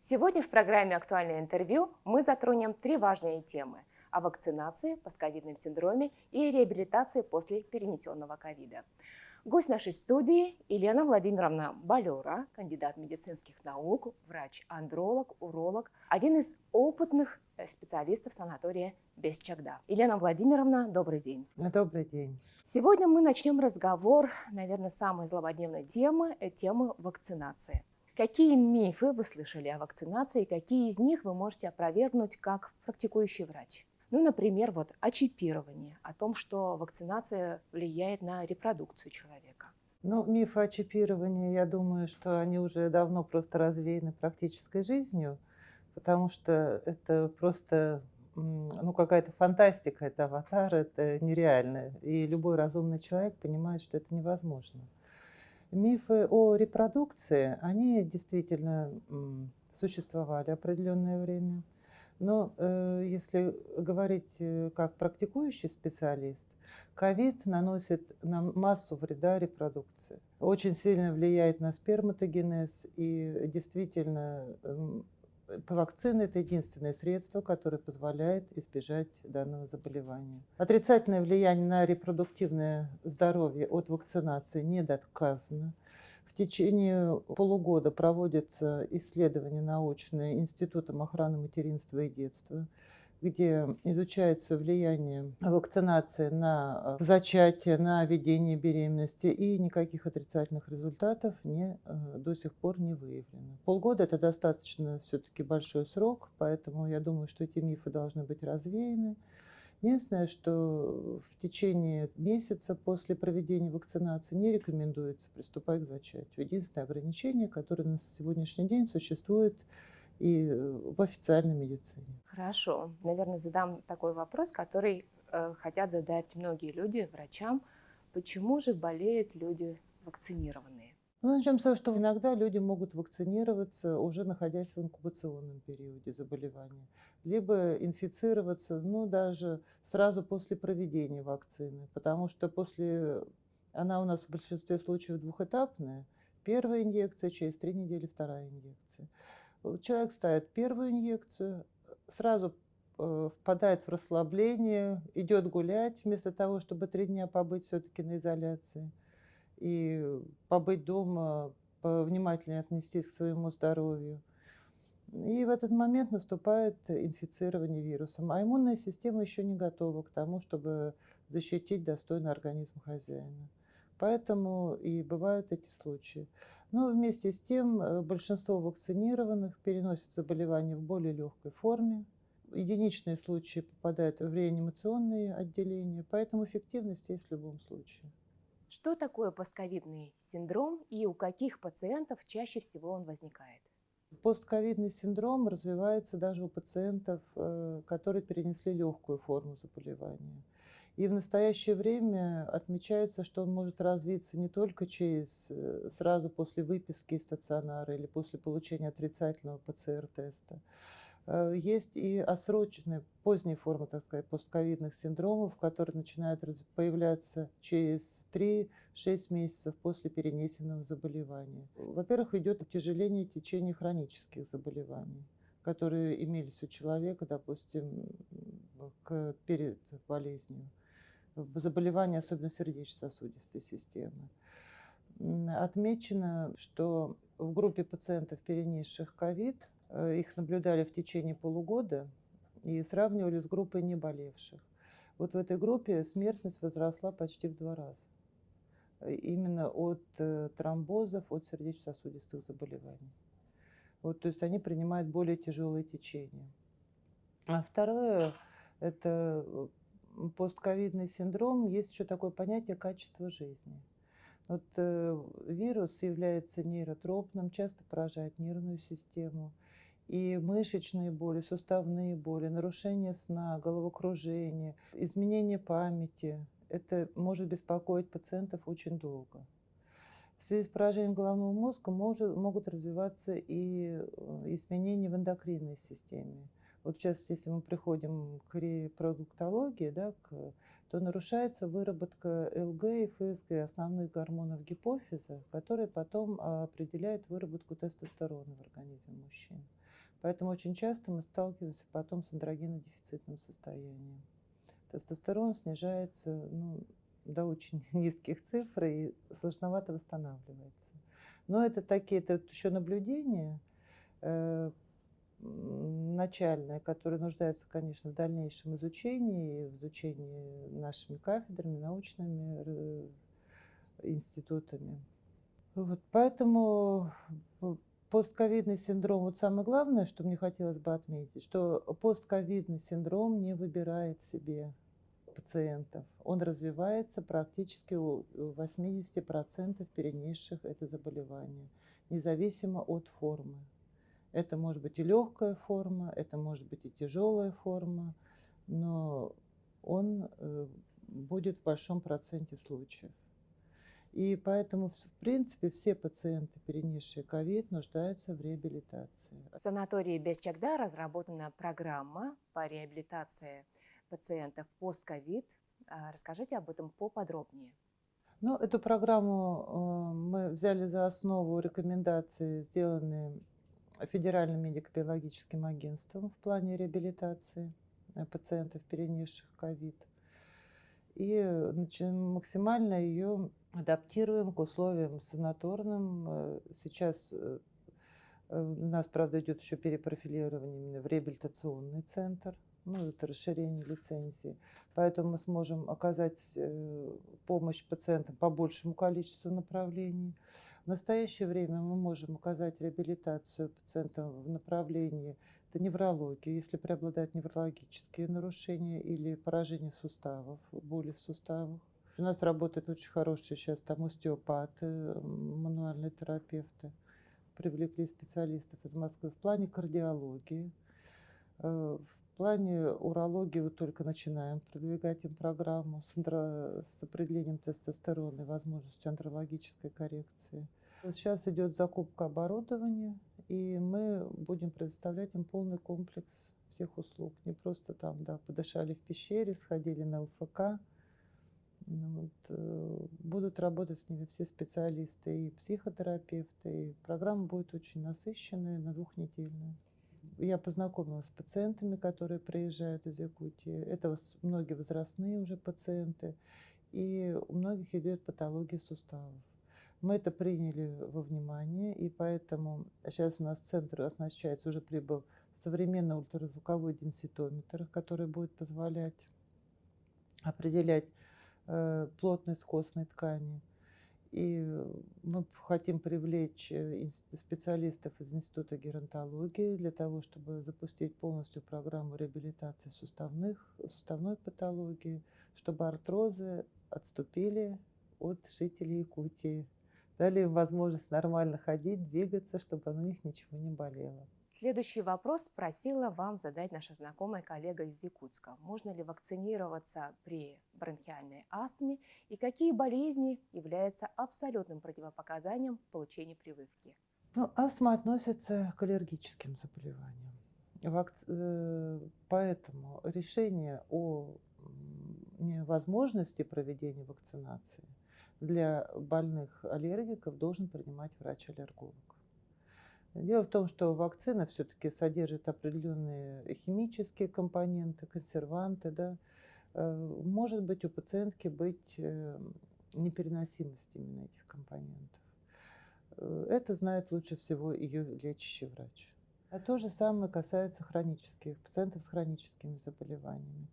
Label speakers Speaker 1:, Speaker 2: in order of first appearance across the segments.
Speaker 1: Сегодня в программе «Актуальное интервью» мы затронем три важные темы о вакцинации, постковидном синдроме и реабилитации после перенесенного ковида. Гость нашей студии Елена Владимировна Балера, кандидат медицинских наук, врач-андролог, уролог, один из опытных специалистов санатория Бесчагда. Елена Владимировна, добрый день.
Speaker 2: Добрый день.
Speaker 1: Сегодня мы начнем разговор, наверное, с самой злободневной темы вакцинации. Какие мифы вы слышали о вакцинации, какие из них вы можете опровергнуть как практикующий врач? Например, о чипировании, о том, что вакцинация влияет на репродукцию человека.
Speaker 2: Мифы о чипировании, я думаю, что они уже давно просто развеяны практической жизнью, потому что это просто какая-то фантастика, это аватар, это нереально. И любой разумный человек понимает, что это невозможно. Мифы о репродукции, они действительно существовали определенное время. Но если говорить как практикующий специалист, ковид наносит нам массу вреда репродукции. Очень сильно влияет на сперматогенез, и действительно вакцина – это единственное средство, которое позволяет избежать данного заболевания. Отрицательное влияние на репродуктивное здоровье от вакцинации не доказано. В течение полугода проводятся исследования научные Институтом охраны материнства и детства, где изучается влияние вакцинации на зачатие, на ведение беременности, и никаких отрицательных результатов до сих пор не выявлено. Полгода – это достаточно все-таки большой срок, поэтому я думаю, что эти мифы должны быть развеяны. Единственное, что в течение месяца после проведения вакцинации не рекомендуется приступать к зачатию. Единственное ограничение, которое на сегодняшний день существует и в официальной медицине.
Speaker 1: Хорошо. Наверное, задам такой вопрос, который хотят задать многие люди врачам. Почему же болеют люди вакцинированные?
Speaker 2: Начнем с того, что иногда люди могут вакцинироваться, уже находясь в инкубационном периоде заболевания, либо инфицироваться, даже сразу после проведения вакцины, потому что она у нас в большинстве случаев двухэтапная. Первая инъекция, через 3 недели вторая инъекция. Человек ставит первую инъекцию, сразу впадает в расслабление, идет гулять, вместо того, чтобы 3 дня побыть все-таки на изоляции и побыть дома, внимательнее отнестись к своему здоровью. И в этот момент наступает инфицирование вирусом, а иммунная система еще не готова к тому, чтобы защитить достойно организм хозяина. Поэтому и бывают эти случаи. Но вместе с тем большинство вакцинированных переносят заболевание в более легкой форме. Единичные случаи попадают в реанимационные отделения, поэтому эффективность есть в любом случае.
Speaker 1: Что такое постковидный синдром и у каких пациентов чаще всего он возникает?
Speaker 2: Постковидный синдром развивается даже у пациентов, которые перенесли легкую форму заболевания. И в настоящее время отмечается, что он может развиться не только сразу после выписки из стационара или после получения отрицательного ПЦР-теста. Есть и отсроченные, поздние формы, так сказать, постковидных синдромов, которые начинают появляться через 3-6 месяцев после перенесенного заболевания. Во-первых, идет утяжеление течения хронических заболеваний, которые имелись у человека, допустим, перед болезнью. Заболевания, особенно сердечно-сосудистой системы. Отмечено, что в группе пациентов, перенесших ковид, их наблюдали в течение полугода и сравнивали с группой неболевших. Вот в этой группе смертность возросла почти в 2 раза. Именно от тромбозов, от сердечно-сосудистых заболеваний. То есть они принимают более тяжелые течения. А второе – это постковидный синдром. Есть еще такое понятие качества жизни. Вирус является нейротропным, часто поражает нервную систему. И мышечные боли, суставные боли, нарушение сна, головокружение, изменение памяти – это может беспокоить пациентов очень долго. В связи с поражением головного мозга могут развиваться и изменения в эндокринной системе. В частности, если мы приходим к репродуктологии, то нарушается выработка ЛГ и ФСГ, основных гормонов гипофиза, которые потом определяют выработку тестостерона в организме мужчин. Поэтому очень часто мы сталкиваемся потом с андрогенодефицитным состоянием. Тестостерон снижается до очень низких цифр и сложновато восстанавливается. Но это еще наблюдения начальные, которые нуждаются, конечно, в дальнейшем изучении, в изучении нашими кафедрами, научными институтами. Вот, поэтому постковидный синдром, вот самое главное, что мне хотелось бы отметить, что постковидный синдром не выбирает себе пациентов. Он развивается практически у 80% перенесших это заболевание, независимо от формы. Это может быть и легкая форма, это может быть и тяжелая форма, но он будет в большом проценте случаев. И поэтому, в принципе, все пациенты, перенесшие ковид, нуждаются в реабилитации.
Speaker 1: В санатории Бесчагда разработана программа по реабилитации пациентов постковид. Расскажите об этом поподробнее.
Speaker 2: Эту программу мы взяли за основу рекомендации, сделанные Федеральным медико-биологическим агентством в плане реабилитации пациентов, перенесших ковид. И максимально ее адаптируем к условиям санаторным. Сейчас у нас, правда, идет еще перепрофилирование именно в реабилитационный центр. Это расширение лицензии. Поэтому мы сможем оказать помощь пациентам по большему количеству направлений. В настоящее время мы можем оказать реабилитацию пациентам в направлении неврологии, если преобладают неврологические нарушения или поражение суставов, боли в суставах. У нас работают очень хорошие сейчас там остеопаты, мануальные терапевты. Привлекли специалистов из Москвы в плане кардиологии. В плане урологии вот только начинаем продвигать им программу с определением тестостерона и возможностью андрологической коррекции. Сейчас идет закупка оборудования, и мы будем предоставлять им полный комплекс всех услуг. Не просто подышали в пещере, сходили на ЛФК. Будут работать с ними все специалисты, и психотерапевты. И программа будет очень насыщенная, на двухнедельная. Я познакомилась с пациентами, которые приезжают из Якутии. Это многие возрастные уже пациенты, и у многих идет патология суставов. Мы это приняли во внимание, и поэтому сейчас у нас в центр оснащается, уже прибыл современный ультразвуковой денситометр, который будет позволять определять плотность костной ткани. И мы хотим привлечь специалистов из Института геронтологии для того, чтобы запустить полностью программу реабилитации суставной патологии, чтобы артрозы отступили от жителей Якутии. Дали им возможность нормально ходить, двигаться, чтобы у них ничего не болело.
Speaker 1: Следующий вопрос просила вам задать наша знакомая коллега из Якутска. Можно ли вакцинироваться при бронхиальной астме и какие болезни являются абсолютным противопоказанием получения прививки?
Speaker 2: Астма относится к аллергическим заболеваниям. Поэтому решение о невозможности проведения вакцинации для больных аллергиков должен принимать врач-аллерголог. Дело в том, что вакцина все-таки содержит определенные химические компоненты, консерванты. Да? Может быть у пациентки быть непереносимость именно этих компонентов. Это знает лучше всего ее лечащий врач. А то же самое касается пациентов с хроническими заболеваниями.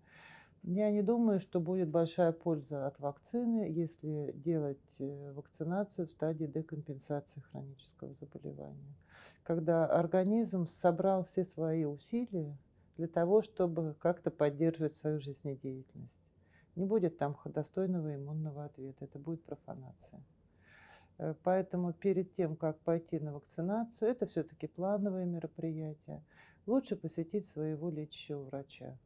Speaker 2: Я не думаю, что будет большая польза от вакцины, если делать вакцинацию в стадии декомпенсации хронического заболевания, когда организм собрал все свои усилия для того, чтобы как-то поддерживать свою жизнедеятельность. Не будет там достойного иммунного ответа, это будет профанация. Поэтому перед тем, как пойти на вакцинацию, это все-таки плановое мероприятие, лучше посетить своего лечащего врача.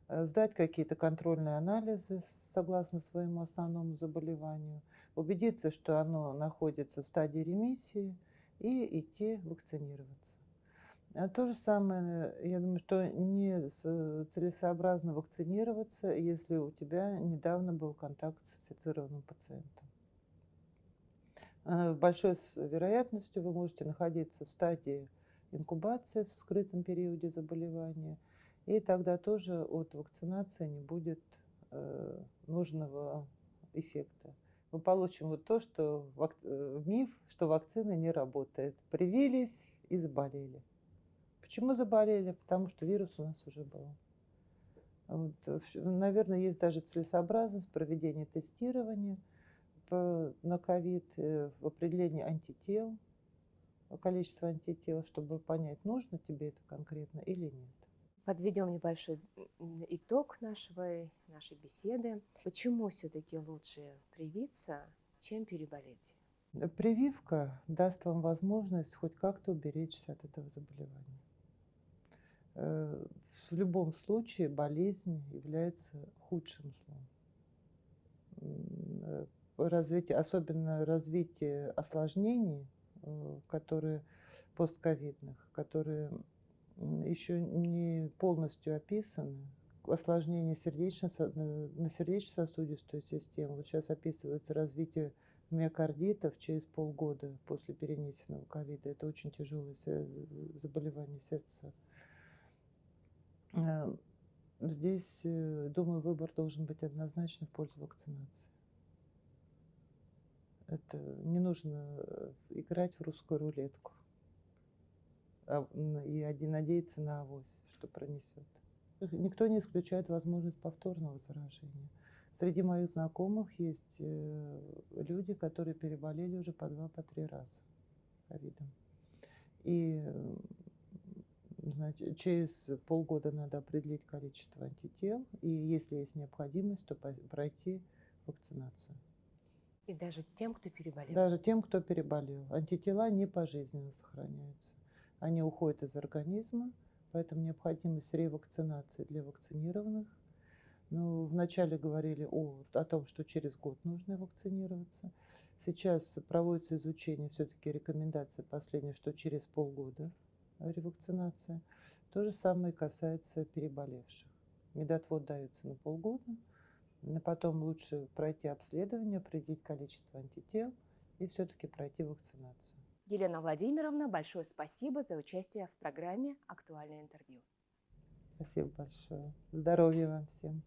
Speaker 2: Сдать какие-то контрольные анализы согласно своему основному заболеванию, убедиться, что оно находится в стадии ремиссии, и идти вакцинироваться. То же самое, я думаю, что не целесообразно вакцинироваться, если у тебя недавно был контакт с инфицированным пациентом. Большой вероятностью вы можете находиться в стадии инкубация в скрытом периоде заболевания, и тогда тоже от вакцинации не будет нужного эффекта. Мы получим вот то, что миф, что вакцина не работает. Привились и заболели. Почему заболели? Потому что вирус у нас уже был. Вот, наверное, есть даже целесообразность проведения тестирования на ковид в определении антител, количество антител, чтобы понять, нужно тебе это конкретно или нет.
Speaker 1: Подведем небольшой итог нашей беседы. Почему все-таки лучше привиться, чем переболеть?
Speaker 2: Прививка даст вам возможность хоть как-то уберечься от этого заболевания. В любом случае болезнь является худшим злом. Особенно развитие осложнений, которые постковидных, которые еще не полностью описаны. Осложнения на сердечно-созудистую систему. Вот сейчас описывается развитие миокардитов через полгода после перенесенного ковида. Это очень тяжелое заболевание сердца. Здесь, думаю, выбор должен быть однозначно в пользу вакцинации. Это не нужно играть в русскую рулетку и надеяться на авось, что пронесет. Никто не исключает возможность повторного заражения. Среди моих знакомых есть люди, которые переболели уже по 2-3 раза ковидом. И значит, через полгода надо определить количество антител, и если есть необходимость, то пройти вакцинацию.
Speaker 1: И даже тем, кто переболел?
Speaker 2: Даже тем, кто переболел. Антитела не пожизненно сохраняются. Они уходят из организма, поэтому необходимость ревакцинации для вакцинированных. Ну, вначале говорили о том, что через год нужно вакцинироваться. Сейчас проводится изучение, все-таки рекомендация последняя, что через полгода ревакцинация. То же самое касается переболевших. Медотвод дается на полгода, потом лучше пройти обследование, определить количество антител и все-таки пройти вакцинацию.
Speaker 1: Елена Владимировна, большое спасибо за участие в программе «Актуальное интервью».
Speaker 2: Спасибо большое. Здоровья вам всем.